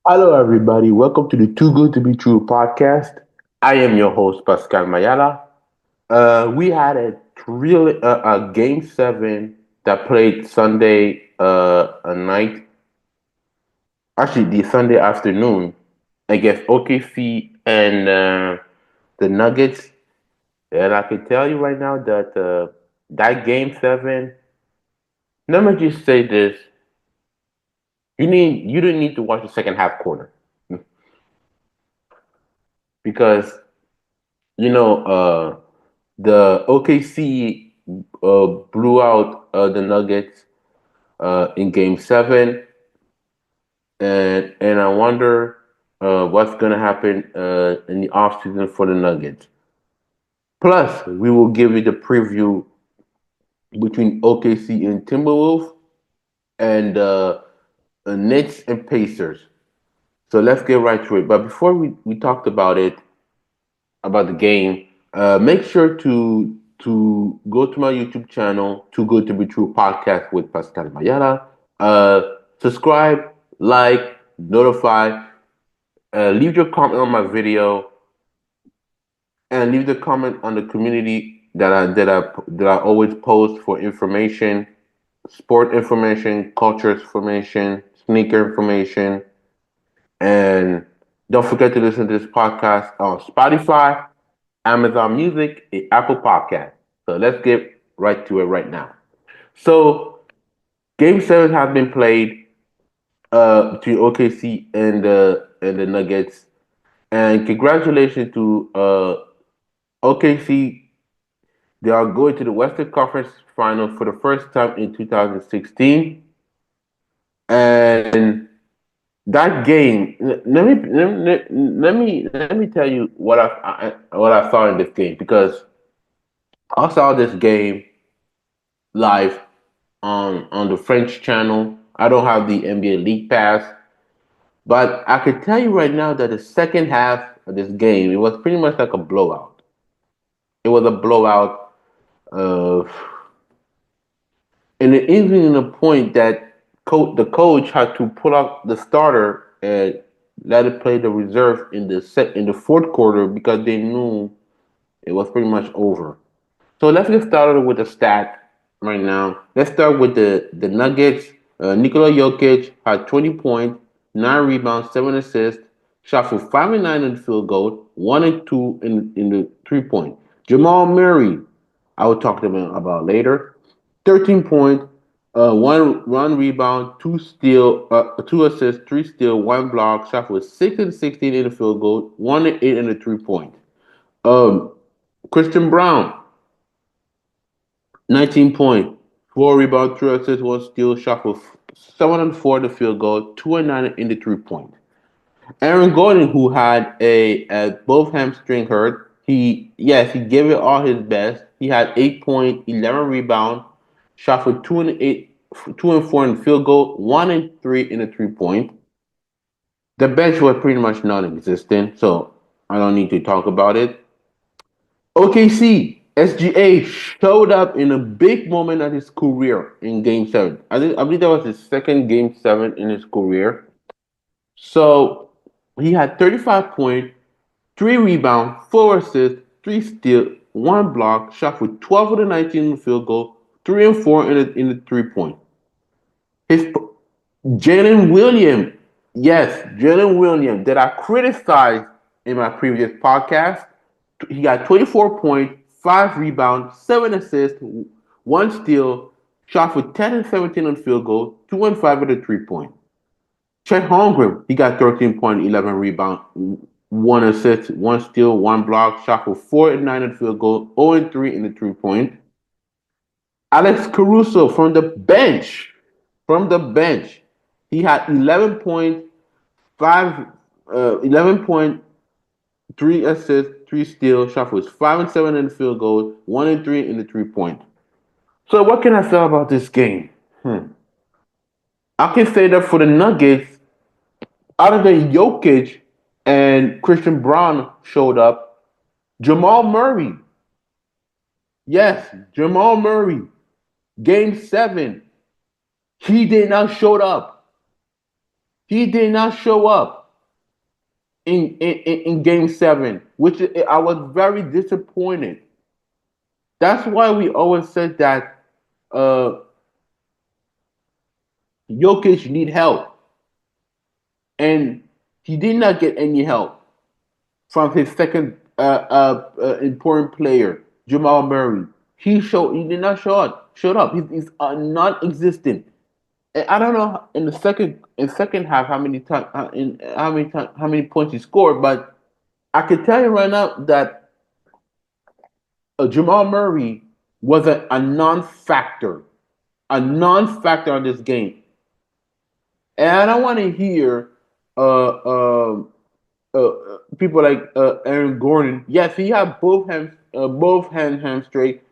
Hello, everybody. Welcome to the Too Good to Be True podcast. I am your host, Pascal Mayala. We had a game seven that played Sunday a night, actually the Sunday afternoon against OKC and the Nuggets. And I can tell you right now that that game seven. Let me just say this: you didn't need to watch the second half quarter because the OKC blew out the Nuggets in Game Seven, and I wonder what's going to happen in the offseason for the Nuggets. Plus, we will give you the preview between OKC and Timberwolves and Knicks and Pacers. So let's get right to it. But before we talked about it, about the game, make sure to go to my YouTube channel, Too Good to Be True podcast with Pascal Mayala. Subscribe, like, notify, leave your comment on my video, and leave the comment on the community that I always post for information, sport information, culture information, sneaker information, and don't forget to listen to this podcast on Spotify, Amazon Music, and Apple Podcast. So let's get right to it right now. So Game Seven has been played between OKC and the Nuggets, and congratulations to OKC. They are going to the Western Conference Finals for the first time in 2016, and that game. Let me tell you what I saw in this game because I saw this game live on the French channel. I don't have the NBA League Pass, but I could tell you right now that the second half of this game it was pretty much like a blowout. It was a blowout, uh, and even in the point that the coach had to pull out the starter and let it play the reserve in the fourth quarter because they knew it was pretty much over. So let's get started with the stat right now. Let's start with the Nuggets. Nikola Jokic had 20 points, 9 rebounds, 7 assists, shot for 5 and 9 in the field goal, 1 and 2 in the 3 point. Jamal Murray, I will talk to him about later. 13 points, one rebound, 2 assists, 3 steals, 1 block, shot for 6 and 16 in the field goal, 1 and 8 in the 3 point. Um, Christian Brown, 19 points, 4 rebounds, 3 assists, 1 steal, shot for 7 and 4 in the field goal, 2 and 9 in the 3 point. Aaron Gordon, who had a both hamstring hurt, he gave it all his best. He had 8 points, 11 rebounds, shot for 2 and 4 in the field goal, 1 and 3 in the 3 point. The bench was pretty much non-existent, so I don't need to talk about it. OKC SGA showed up in a big moment of his career in Game Seven. I believe that was his second Game Seven in his career. So he had 35 points, 3 rebounds, 4 assists, 3 steals, 1 block, shot for 12 of the 19 in the field goal, 3 and 4 in the 3 point. His Jalen Williams, yes, Jalen Williams that I criticized in my previous podcast. He got 24 points, 5 rebounds, 7 assists, 1 steal, shot for 10 and 17 on field goal, 2 and 5 at the 3 point. Chet Holmgren, he got 13 points, 11 rebounds, 1 assist, 1 steal, 1 block, shot for 4 and 9 on field goal, 0 and 3 in the 3 point. Alex Caruso from the bench, he had 11 points, 11 point, 3 assists, 3 steals, shot for 5 and 7 in the field goal, 1 and 3 in the 3 point. So what can I say about this game? I can say that for the Nuggets, other than Jokic and Christian Brown showed up, Jamal Murray, yes, Jamal Murray, Game 7, he did not show up. He did not show up in Game 7, which I was very disappointed. That's why we always said that uh, Jokic need help, and he did not get any help from his second important player, Jamal Murray. He did not showed up. He's non-existent. And I don't know in the second half how many points he scored, but I can tell you right now that Jamal Murray was a non-factor, on this game. And I don't want to hear uh, uh, people like Aaron Gordon. Yes, he had both hands straight.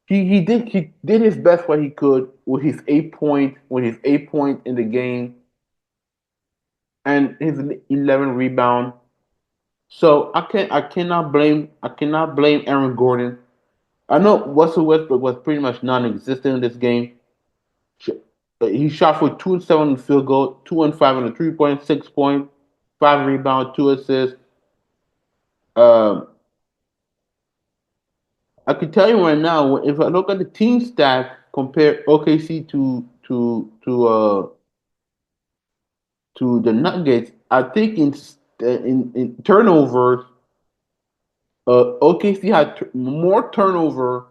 He did his best what he could with his 8 point in the game and his 11 rebound. So I cannot blame Aaron Gordon. I know Russell Westbrook was pretty much non-existent in this game. He shot for 2 and 7 on the field goal, 2 and 5 on the 3 point, 6 point, 5 rebound, 2 assists. Um, I can tell you right now, if I look at the team stat, compare OKC to the Nuggets, I think in turnovers, OKC had more turnover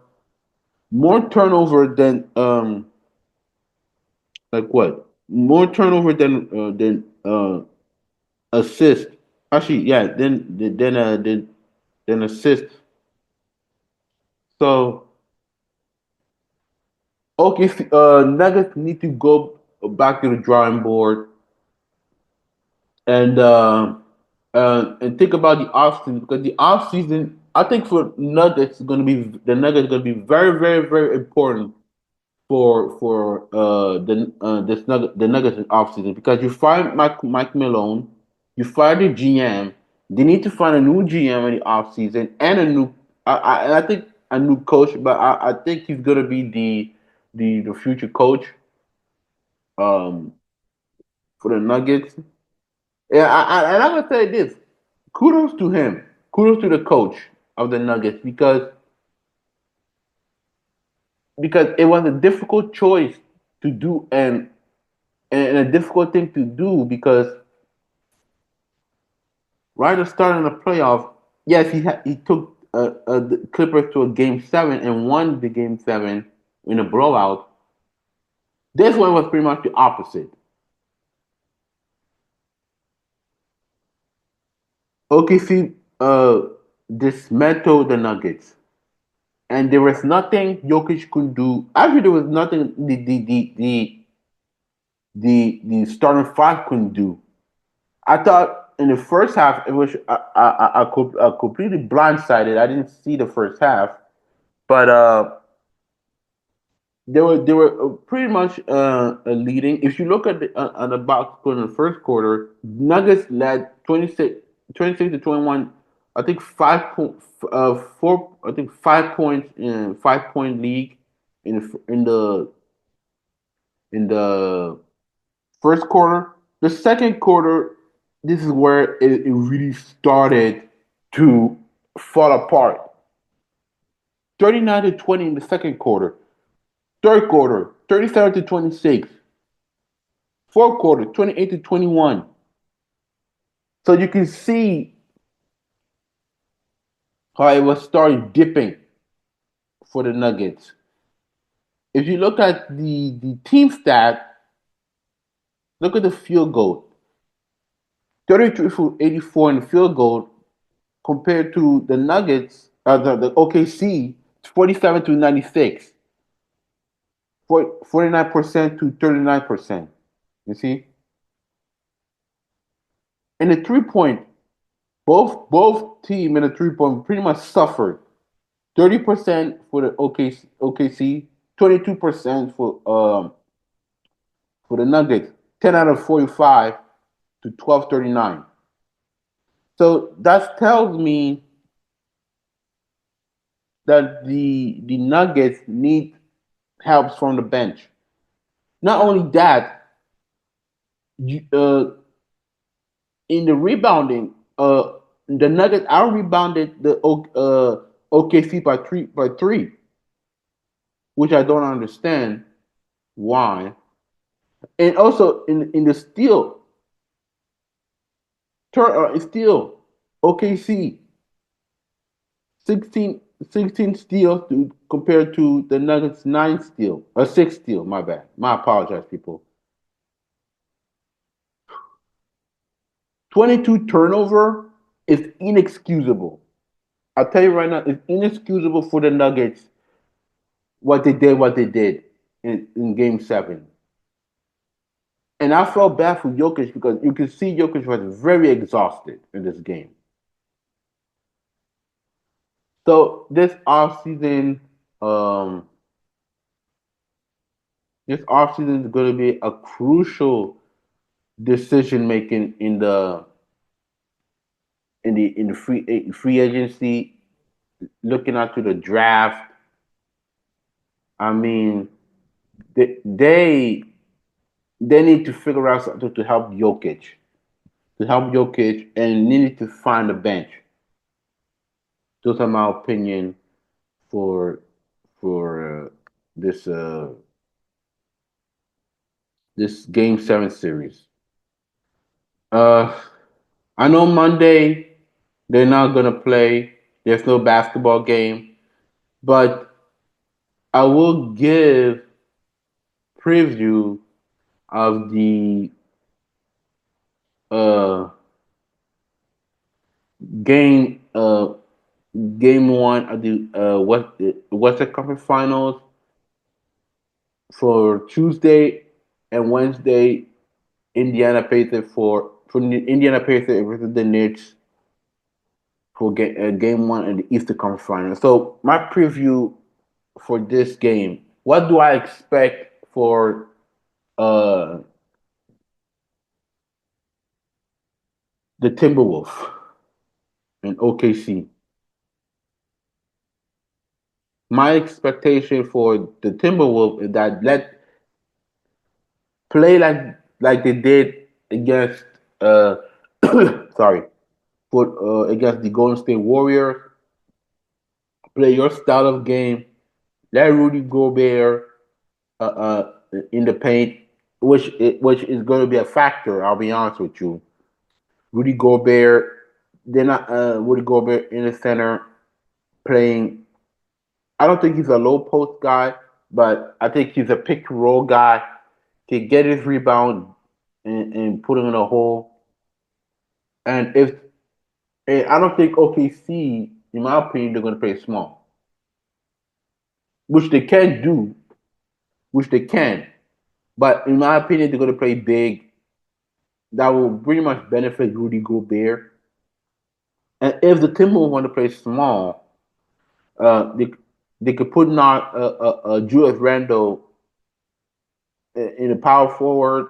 than like what? More turnover than assist. Actually, yeah, than assist. So OKC Nuggets need to go back to the drawing board and think about the offseason because the offseason I think for Nuggets is going to be the Nuggets is going to be very very important for the Nuggets in offseason because you fired Mike Malone, you fired the GM. They need to find a new GM in the offseason and I think a new coach, but I think he's gonna be the future coach um for the Nuggets. Yeah, and I'm gonna say this: kudos to him, kudos to the coach of the Nuggets because it was a difficult choice to do and a difficult thing to do because right at the start of the playoff, yes, he took the Clippers to a game 7 and won the game 7 in a blowout. This one was pretty much the opposite. OKC dismantled the Nuggets, and there was nothing Jokic could do. Actually, there was nothing the starting five couldn't do. I thought in the first half it was I completely blindsided. I didn't see the first half, but they were pretty much leading. If you look at the box score in the first quarter, Nuggets led 26 to 21. I think 5 points in 5 point league in the first quarter. The second quarter, this is where it really started to fall apart. 39 to 20 in the second quarter. Third quarter, 37 to 26. Fourth quarter, 28 to 21. So you can see how it was starting dipping for the Nuggets. If you look at the team stat, look at the field goal. 33 for 84 in the field goal compared to the Nuggets, the OKC, 47 to 96. 49% to 39%. You see? In the 3 point, both team in the 3 point pretty much suffered. 30% for the OKC, 22% for the Nuggets, 10 out of 45 to 12-39. So that tells me that the Nuggets need helps from the bench. Not only that, In the rebounding, the Nuggets out rebounded the OKC by three, which I don't understand why. And also in the steal, steal OKC 16, 16 steals compared to the Nuggets 9 steal or 6 steal. My bad. My apologize, people. 22 turnover is inexcusable. I'll tell you right now, it's inexcusable for the Nuggets what they did in Game 7. And I felt bad for Jokic because you can see Jokic was very exhausted in this game. So um, this offseason is going to be a crucial decision making in the free agency, looking out to the draft. I mean, they they, they need to figure out something to help Jokic, and they need to find a bench. Those are my opinion for this this Game 7 series. Uh, I know Monday they're not gonna play. There's no basketball game, but I will give preview of the uh game uh game 1 of the Western Conference Finals for Tuesday and Wednesday. Indiana Pacers versus the Knicks for game 1 in the Eastern Conference Finals. So my preview for this game: what do I expect for uh the Timberwolves and OKC? My expectation for the Timberwolves is that let play like they did against sorry for against the Golden State Warriors. Play your style of game. Let Rudy Gobert in the paint, which is going to be a factor. I'll be honest with you. Rudy Gobert, they're not Rudy Gobert in the center playing. I don't think he's a low post guy, but I think he's a pick and roll guy. Can get his rebound and put him in a hole. And if and I don't think OKC, in my opinion, they're going to play small, which they can do, which they can. But in my opinion, they're going to play big. That will pretty much benefit Rudy Gobert. And if the Timberwolves want to play small, they could put not Julius Randle in the power forward,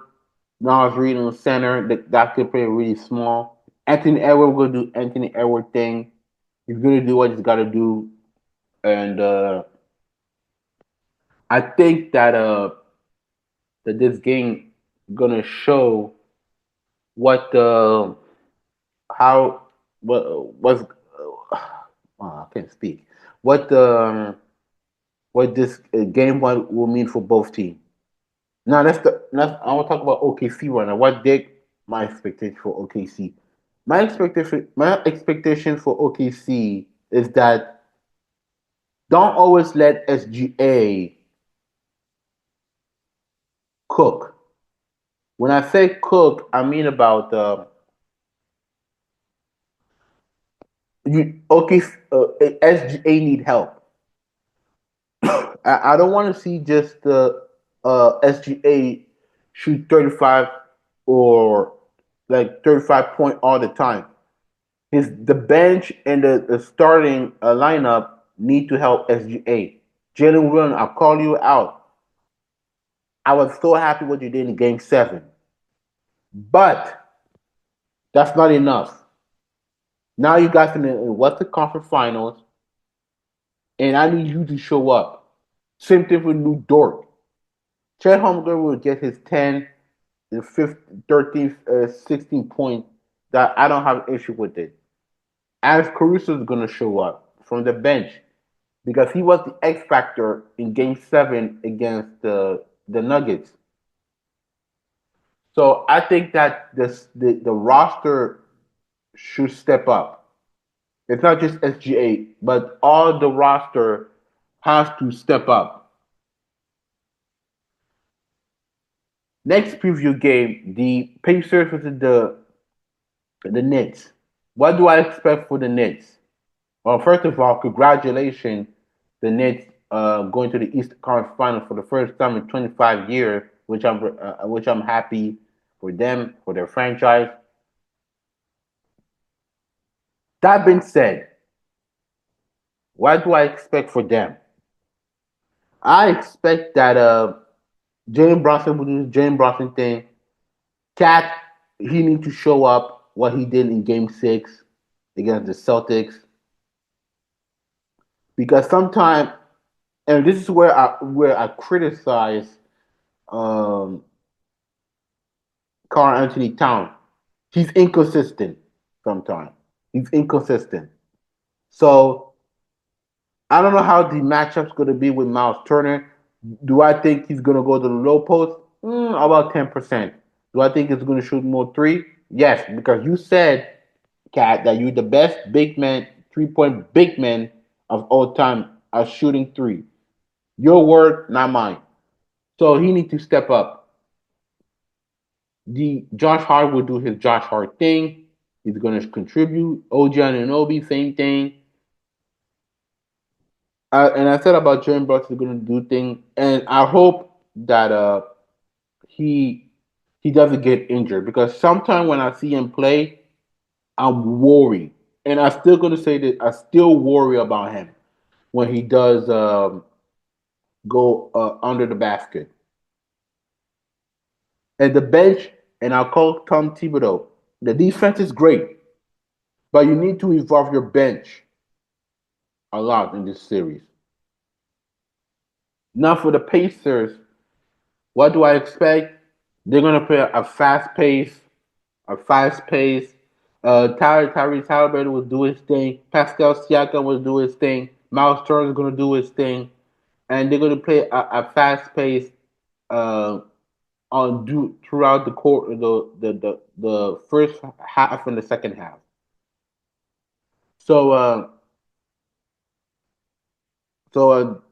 Nas Reed in the center. That could play really small. Anthony Edwards will do Anthony Edwards thing. He's gonna do what he's got to do, and I think that this game gonna show what how what I can't speak. What what this game 1 will mean for both teams. Now I want to talk about OKC right now. What did my expectation for OKC? My expectation for OKC is that don't always let SGA cook. When I say cook, I mean about OKC. SGA need help. I don't want to see just the SGA shoot 35 or like 35 point all the time. The bench and the starting lineup need to help SGA. Jalen Williams, I'll call you out. I was so happy what you did in Game 7, but that's not enough. Now you guys in the Western Conference Finals, and I need you to show up. Same thing with New Dort. Chet Holmgren will get his 10. the fifth, 13th, 16th point, that I don't have an issue with it. Alex Caruso is going to show up from the bench because he was the X factor in Game 7 against the Nuggets. So I think that the roster should step up. It's not just SGA, but all the roster has to step up. Next preview game, the Pacers versus the Knicks. What do I expect for the Knicks? Well, first of all, congratulations, the Knicks going to the Eastern Conference Final for the first time in 25 years, which I'm happy for them, for their franchise. That being said, what do I expect for them? I expect that Jalen Brunson will do his Jalen Brunson thing. Cat, he need to show up what he did in Game 6 against the Celtics, because sometimes, and this is where I criticize um, Carl Anthony Town. He's inconsistent sometimes. He's inconsistent. So I don't know how the matchup's going to be with Miles Turner. Do I think he's going to go to the low post? About 10%. Do I think he's going to shoot more three? Yes, because you said, Kat, that you're the best big man, 3-point big man of all time at shooting three. Your word, not mine. So he needs to step up. The Josh Hart will do his Josh Hart thing. He's going to contribute. OG Anunoby, same thing. And I said about Jalen Brunson is going to do things, and I hope that he he doesn't get injured, because sometimes when I see him play, I'm worried, and I'm still going to say that I still worry about him when he does go under the basket. At the bench, and I'll call Tom Thibodeau. The defense is great, but you need to evolve your bench a lot in this series. Now for the Pacers, what do I expect? They're gonna play a fast pace, a fast pace. Tyrese Halliburton will do his thing. Pascal Siakam will do his thing. Miles Turner is gonna do his thing, and they're gonna play a fast pace uh, on throughout the court, the first half and the second half. So so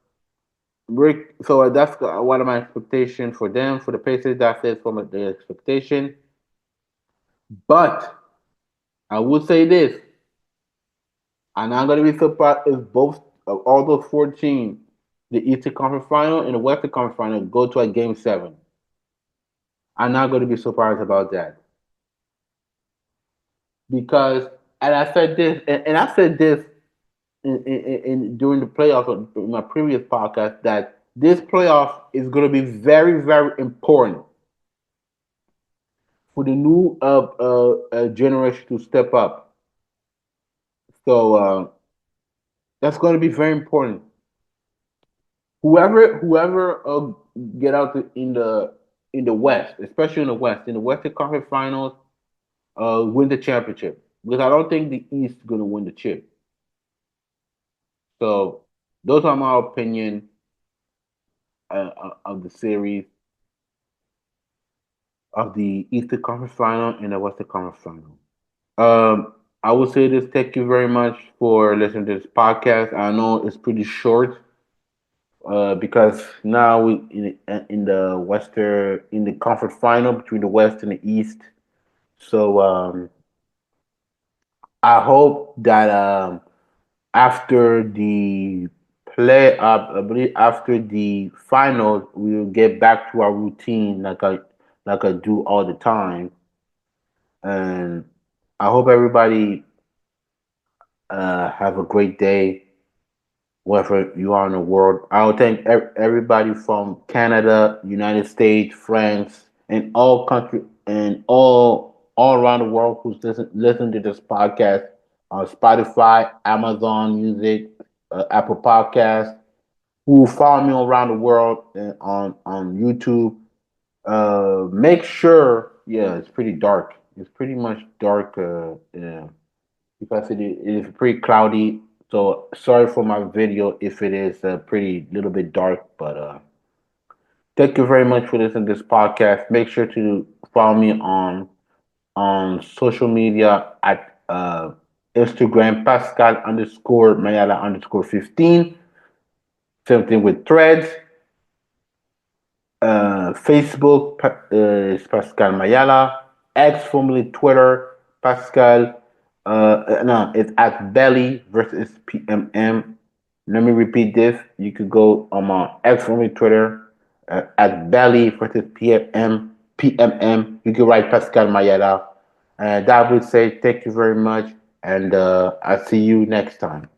Rick, so that's one of my expectations for them, for the Pacers. That's it from the expectation. But I would say this: I'm not gonna be surprised if both of all those 14, the Eastern Conference Final and the Western Conference Final, go to a Game 7. I'm not gonna be surprised about that, because, and I said this, and I said this in during the playoffs in my previous podcast, that this playoff is gonna be very, very important for the new generation to step up. So that's going to be very important. Whoever get out in the West, especially in the Western Conference Finals, win the championship. Because I don't think the East is going to win the chip. So those are my opinion of the series, of the Eastern Conference Final and the Western Conference Final. I would say this. Thank you very much for listening to this podcast. I know it's pretty short, because now we in the Western, in the conference final between the West and the East. So I hope that after the play up, I believe after the finals, we will get back to our routine like I do all the time, and I hope everybody have a great day wherever you are in the world. I would thank everybody from Canada, United States, France, and all country and all around the world who's listen to this podcast on Spotify, Amazon Music, Apple Podcasts, who follow me around the world, on YouTube. Make sure, yeah, it's pretty dark. It's pretty much dark, yeah, because it is pretty cloudy. So sorry for my video if it is pretty little bit dark, but thank you very much for listening to this podcast. Make sure to follow me on social media at Instagram Pascal underscore Mayala underscore 15. Same thing with Threads. Facebook is Pascal Mayala. X, formerly Twitter, Pascal. No, it's at Belly versus PMM. Let me repeat this. You could go on my X, formerly Twitter, at Belly versus PMM. PMM. You can write Pascal Mayala. And that would say thank you very much, and I'll see you next time.